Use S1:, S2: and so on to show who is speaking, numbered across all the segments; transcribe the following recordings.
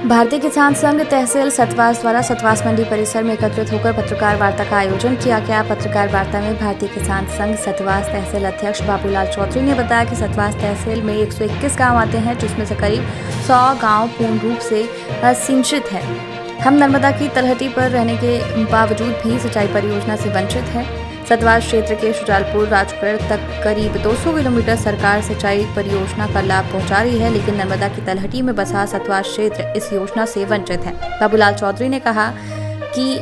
S1: भारतीय किसान संघ तहसील सतवास द्वारा सतवास मंडी परिसर में एकत्रित होकर पत्रकार वार्ता का आयोजन किया गया। पत्रकार वार्ता में भारतीय किसान संघ सतवास तहसील अध्यक्ष बाबूलाल चौधरी ने बताया कि सतवास तहसील में 121 गांव आते हैं, जिसमें से करीब 100 गांव पूर्ण रूप से सिंचित है। हम नर्मदा की तलहटी पर रहने के बावजूद भी सिंचाई परियोजना से वंचित है। सतवास क्षेत्र के शुजालपुर राजगढ़ तक करीब 200 किलोमीटर सरकार सिंचाई परियोजना का लाभ पहुंचा रही है, लेकिन नर्मदा की तलहटी में बसा सतवास क्षेत्र इस योजना से वंचित है। बाबूलाल चौधरी ने कहा कि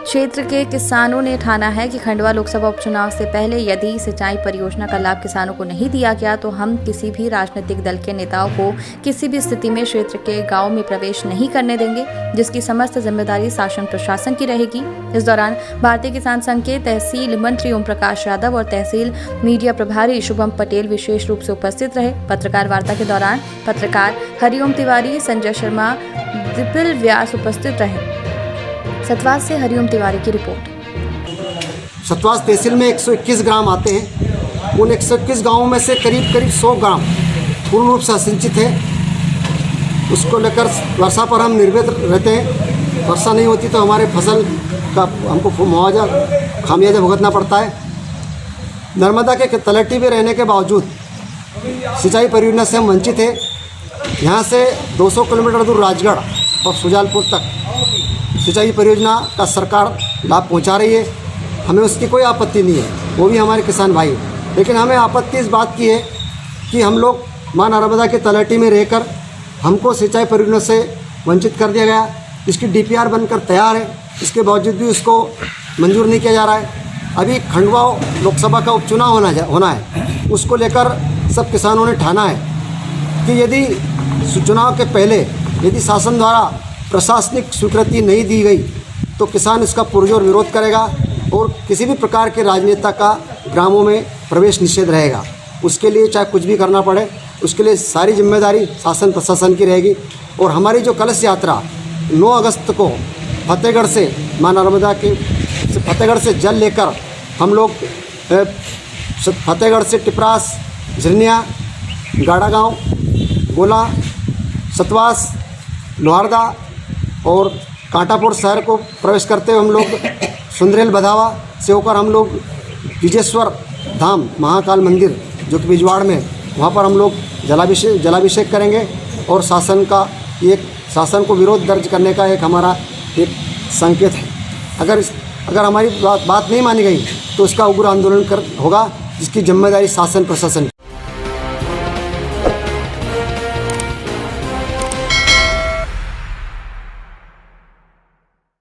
S1: क्षेत्र के किसानों ने ठाना है कि खंडवा लोकसभा उपचुनाव से पहले यदि सिंचाई परियोजना का लाभ किसानों को नहीं दिया गया तो हम किसी भी राजनीतिक दल के नेताओं को किसी भी स्थिति में क्षेत्र के गांव में प्रवेश नहीं करने देंगे, जिसकी समस्त जिम्मेदारी शासन प्रशासन की रहेगी। इस दौरान भारतीय किसान संघ के तहसील मंत्री ओम प्रकाश यादव और तहसील मीडिया प्रभारी शुभम पटेल विशेष रूप से उपस्थित रहे। पत्रकार वार्ता के दौरान पत्रकार हरिओम तिवारी, संजय शर्मा, विपुल व्यास उपस्थित रहे। सतवास से हरिओम तिवारी की रिपोर्ट।
S2: सतवास तहसील में 121 ग्राम आते हैं। उन 121 गांवों में से करीब 100 ग्राम पूर्ण रूप से असिंचित है। उसको लेकर वर्षा पर हम निर्भर रहते हैं। वर्षा नहीं होती तो हमारे फसल का हमको मुआवजा खामियाजा भुगतना पड़ता है। नर्मदा के तलहटी में रहने के बावजूद सिंचाई परियोजना से हम वंचित है। यहाँ से 200 किलोमीटर दूर राजगढ़ और शुजालपुर तक सिंचाई परियोजना का सरकार लाभ पहुंचा रही है। हमें उसकी कोई आपत्ति नहीं है, वो भी हमारे किसान भाई। लेकिन हमें आपत्ति इस बात की है कि हम लोग माँ नर्मदा के तलहटी में रहकर हमको सिंचाई परियोजना से वंचित कर दिया गया। इसकी DPR बनकर तैयार है, इसके बावजूद भी उसको मंजूर नहीं किया जा रहा है। अभी खंडवा लोकसभा का उपचुनाव होना है, उसको लेकर सब किसानों ने ठाना है कि यदि चुनाव के पहले यदि शासन द्वारा प्रशासनिक स्वीकृति नहीं दी गई तो किसान इसका पुरजोर विरोध करेगा और किसी भी प्रकार के राजनेता का ग्रामों में प्रवेश निषेध रहेगा। उसके लिए चाहे कुछ भी करना पड़े, उसके लिए सारी जिम्मेदारी शासन प्रशासन की रहेगी। और हमारी जो कलश यात्रा 9 अगस्त को फतेहगढ़ से माँ नर्मदा के फतेहगढ़ से जल लेकर हम लोग फतेहगढ़ से टिपरास, झिरनिया, गाड़ा गाँव, गोला, सतवास, लोहारदा और कांटापुर शहर को प्रवेश करते हुए हम लोग सुंदरेल बधावा से होकर हम लोग विजेश्वर धाम महाकाल मंदिर जो कि बिजवाड़ में, वहाँ पर हम लोग जलाभिषेक करेंगे। और शासन को विरोध दर्ज करने का एक हमारा एक संकेत है। अगर हमारी बात नहीं मानी गई तो उसका उग्र आंदोलन होगा, जिसकी जिम्मेदारी शासन प्रशासन